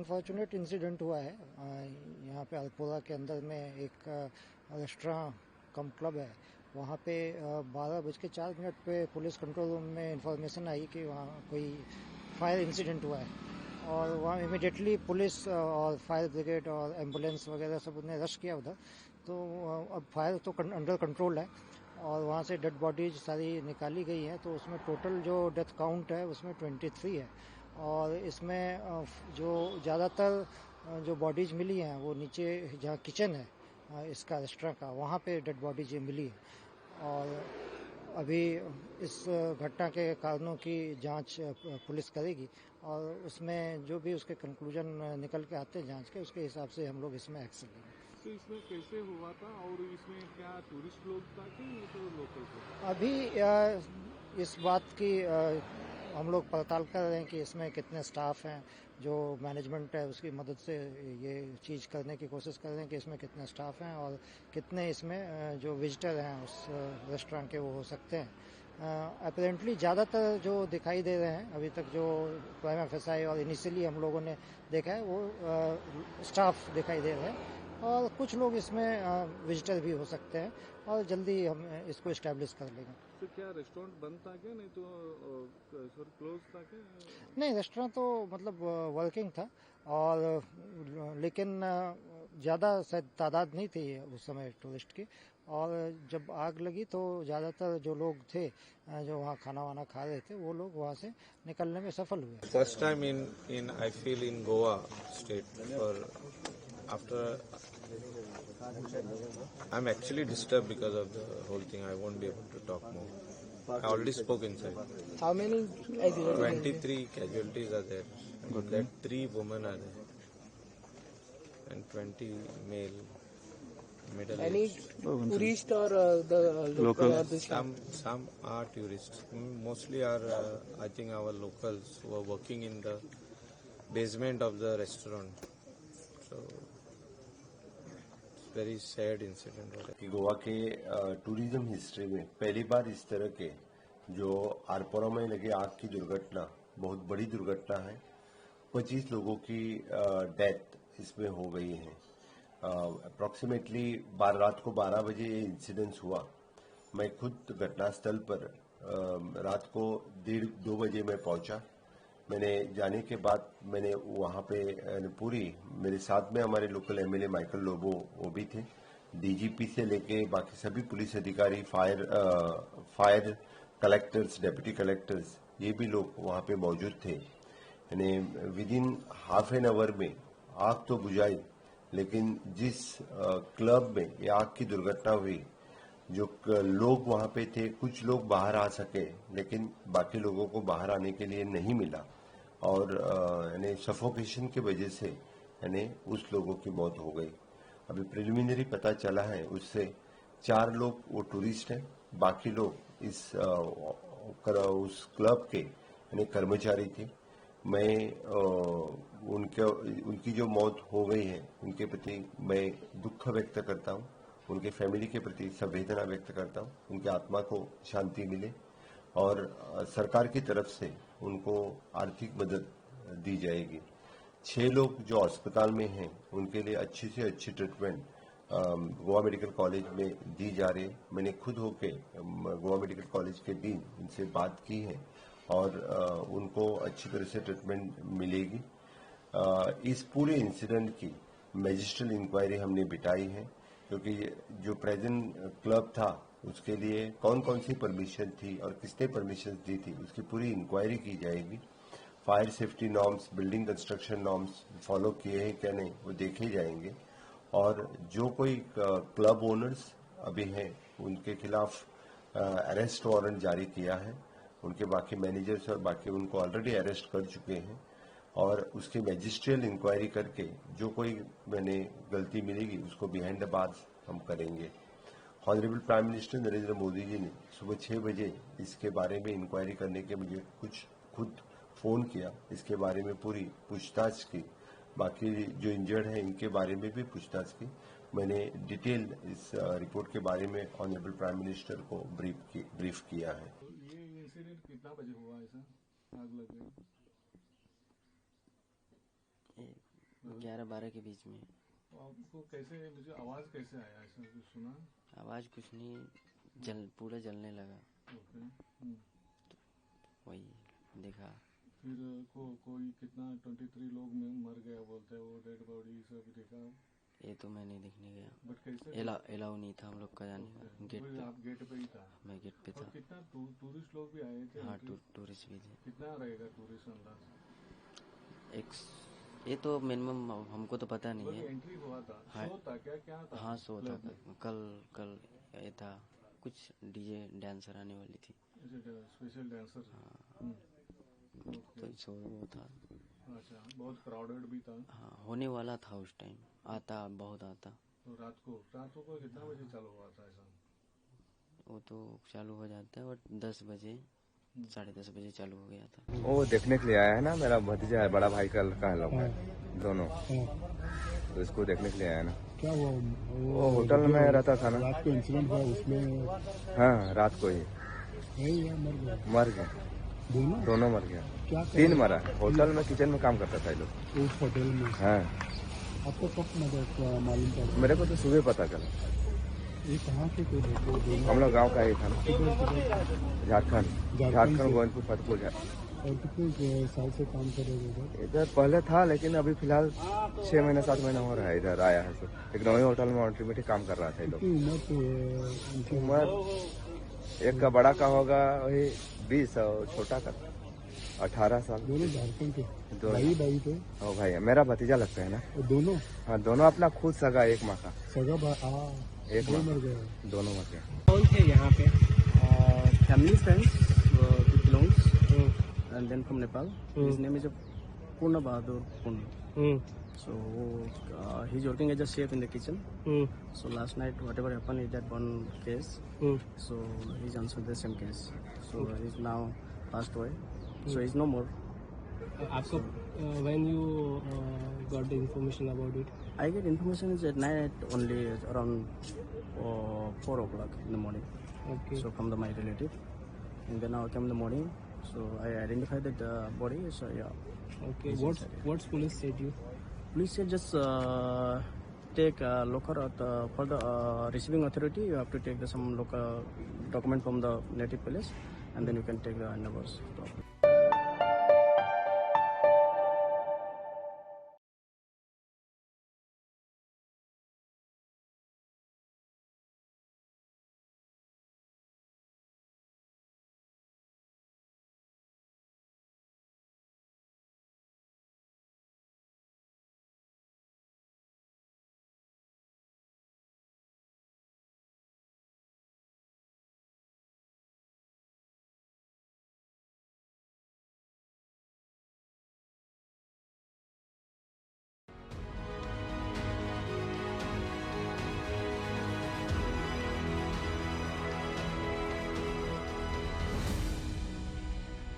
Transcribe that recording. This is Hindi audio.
अनफॉर्चुनेट इंसिडेंट हुआ है। यहाँ पे अल्पोरा के अंदर में एक रेस्टोरेंट कम क्लब है। वहाँ पे 12:04 पे पुलिस कंट्रोल रूम में इंफॉर्मेशन आई कि वहाँ कोई फायर इंसिडेंट हुआ है, और वहाँ इमिडिएटली पुलिस और फायर ब्रिगेड और एम्बुलेंस वगैरह सब ने रश किया उधर। तो अब फायर तो अंडर कंट्रोल है और वहाँ से डेड बॉडीज सारी निकाली गई हैं। तो उसमें टोटल जो डेथ काउंट है उसमें 23 है, और इसमें जो ज़्यादातर जो बॉडीज मिली हैं वो नीचे जहाँ किचन है इसका रेस्टोरेंट का, वहाँ पे डेड बॉडीज मिली है। और अभी इस घटना के कारणों की जांच पुलिस करेगी, और उसमें जो भी उसके कंक्लूजन निकल के आते हैं जांच के, उसके हिसाब से हम लोग इसमें एक्शन लेंगे। तो इसमें कैसे हुआ था और इसमें क्या टूरिस्ट लोग था कि तो लोकल थे? अभी इस बात की हम लोग पड़ताल कर रहे हैं कि इसमें कितने स्टाफ हैं। जो मैनेजमेंट है उसकी मदद से ये चीज़ करने की कोशिश कर रहे हैं कि इसमें कितने स्टाफ हैं और कितने इसमें जो विजिटर हैं उस रेस्टोरेंट के वो हो सकते हैं। अपेरेंटली ज़्यादातर जो दिखाई दे रहे हैं अभी तक, जो प्राइमा फेसाई और इनिशियली हम लोगों ने देखा है, वो स्टाफ दिखाई दे रहे हैं, और कुछ लोग इसमें विजिटर भी हो सकते हैं, और जल्दी हम इसको इस्टेब्लिश कर लेंगे। तो क्या रेस्टोरेंट बंद था क्या, नहीं तो सर क्लोज था क्या? नहीं, रेस्टोरेंट तो मतलब वर्किंग था, और लेकिन ज़्यादा शायद तादाद नहीं थी उस समय टूरिस्ट की। और जब आग लगी तो ज़्यादातर जो लोग थे जो वहाँ खाना वाना खा रहे थे, वो लोग वहाँ से निकलने में सफल हुए। First time in I feel in Goa state for after I'm actually disturbed because of the whole thing. I won't be able to talk more. I already spoke inside. How many accidents? 23 casualties are there. And that 3 women are there. And 20 male, middle Any aged. tourist or the local? Or the Some are tourists. Mostly are I think our locals who are working in the basement of the restaurant. So it's very sad incident. कि गोवा के टूरिज्म हिस्ट्री में पहली बार इस तरह के जो आरपोरा में लगे आग की दुर्घटना बहुत बड़ी दुर्घटना है। 25 लोगों की डेथ इसमें हो गई है। अप्रोक्सीमेटली रात को 12 बजे ये इंसिडेंस हुआ। मैं खुद घटनास्थल पर रात को 1:30-2 बजे मैं पहुंचा। मैंने जाने के बाद मैंने वहाँ पे पूरी मेरे साथ में हमारे लोकल एमएलए माइकल लोबो वो भी थे, डीजीपी से लेके बाकी सभी पुलिस अधिकारी, फायर कलेक्टर्स, डिप्टी कलेक्टर्स, ये भी लोग वहाँ पे मौजूद थे। यानी with in half an hour में आग तो बुझाई, लेकिन जिस क्लब में ये आग की दुर्घटना हुई, जो लोग वहाँ पे थे, कुछ लोग बाहर आ सके, लेकिन बाकी लोगों को बाहर आने के लिए नहीं मिला, और यानी सफोकेशन की वजह से यानी उस लोगों की मौत हो गई। अभी प्रिलिमिनरी पता चला है उससे 4 लोग वो टूरिस्ट हैं, बाकी लोग उस क्लब के यानी कर्मचारी थे। मैं उनकी जो मौत हो गई है उनके प्रति मैं दुख व्यक्त करता हूँ, उनके फैमिली के प्रति संवेदना व्यक्त करता हूँ, उनकी आत्मा को शांति मिले, और सरकार की तरफ से उनको आर्थिक मदद दी जाएगी। 6 लोग जो अस्पताल में हैं उनके लिए अच्छी से अच्छी ट्रीटमेंट गोवा मेडिकल कॉलेज में दी जा रही है। मैंने खुद होके गोवा मेडिकल कॉलेज के डीन उनसे बात की है, और उनको अच्छी तरह से ट्रीटमेंट मिलेगी। इस पूरे इंसिडेंट की मैजिस्ट्रियल इंक्वायरी हमने बिठाई है, क्योंकि जो प्रेजेंट क्लब था उसके लिए कौन कौन सी परमिशन थी और किसने परमिशन दी थी उसकी पूरी इंक्वायरी की जाएगी। Fire safety norms, building construction norms follow किए हैं क्या नहीं वो देखे जाएंगे, और जो कोई क्लब ओनर्स अभी हैं उनके खिलाफ अरेस्ट वारंट जारी किया है। उनके बाकी मैनेजर्स और बाकी उनको ऑलरेडी अरेस्ट कर चुके हैं, और उसकी मैजिस्ट्रियल इंक्वायरी करके जो कोई मैंने गलती मिलेगी उसको बिहाइंड द बार्स हम करेंगे। Honourable prime minister Narendra Modi ji ने सुबह 6 बजे इसके बारे में इंक्वायरी करने के मुझे खुद फोन किया, इसके बारे में पूरी पूछताछ की, बाकी जो इंजर्ड है इनके बारे में भी पूछताछ की। मैंने डिटेल इस रिपोर्ट के बारे में ऑनरेबल प्राइम मिनिस्टर को ब्रीफ किया है। तो ये इंसिडेंट कितना बजे हुआ ऐसा आग लग गई? 11-12 के बीच में। आपको कैसे मुझे आवाज कैसे आया, ऐसा कुछ सुना? आवाज़ कुछ नहीं, पूरा जलने लगा। ओके। वही देखा। फिर कोई कितना 23 लोग में मर गया बोलते हैं, वो डेड बॉडी सब देखा? ये तो मैं नहीं देखने गया। बट कैसे एलाउ नहीं था हम लोग का जाने का गेट पे। आप गेट पे ही था? मैं गेट पे था। कितना टूरिस्ट लोग भी आए थे? हाँ, टूरिस्ट भी थे। कितना रहेगा टूरिस्ट अंदाज? ये तो मिनिमम हमको तो पता नहीं है। एंट्री हुआ था? हाँ, शो था क्या था? हाँ शो था। कल ये था कुछ डीजे डांसर आने वाली थी। Special dancer? हाँ। तो शो वो था। अच्छा, बहुत क्राउडेड भी था? हाँ, होने वाला था उस टाइम। बहुत आता। तो रात को कितना बजे चालू हुआ था ऐसा? वो तो चालू हो जाता है, बट 10 बजे 10:30 बजे चालू हो गया था। वो देखने के लिए आया है ना, मेरा भतीजा है, बड़ा भाई का लड़का लोग है दोनों, तो इसको देखने के लिए आया ना। क्या हुआ? वो होटल में रहता था ना। रात को इंसिडेंट हुआ उसमें? हाँ, रात को ही मर गए। दोनों मर गया। क्या 3 मरा। होटल में किचन में काम करता था ये लोग उस होटल में। हाँ। आपको कब मालूम पड़ा? मेरे को तो सुबह पता चला। ये कहाँ के थे? हम लोग गाँव का ही था ना। झारखंड गोविंदपुर फतेहपुर। और कितने साल से काम कर रहे थे इधर? पहले था, लेकिन अभी फिलहाल 6 महीने 7 महीने हो रहा है इधर आया है। एक नई होटल में ऑल्टरमेटिक काम कर रहा था ये लोग। उम्र एक का बड़ा का होगा वही 20 और छोटा का 18 साल। दोनों झारखंड के? भाई थे? हाँ भाई, मेरा भतीजा लगता है ना। दोनों? हाँ, दोनों अपना खुद सगा, एक माँ का सगा एक माँ मर गया। दोनों मर गए। कौन थे यहाँ पे? Family friends belongs and then from Nepal. His name is Purna Bahadur Purna. So he's working as a chef in the kitchen. So last night whatever happened is that one case. So he's answered the same case. So he's now passed away. So he's no more. आपको when you got the information about it? I get information is at night only around 4 o'clock in the morning. Okay. So from my relative, and then I came in the morning. So I identified that the body is yeah. Okay. What's police said you? Police said just take local for the receiving authority. You have to take some local document from the native police, and then you can take the numbers.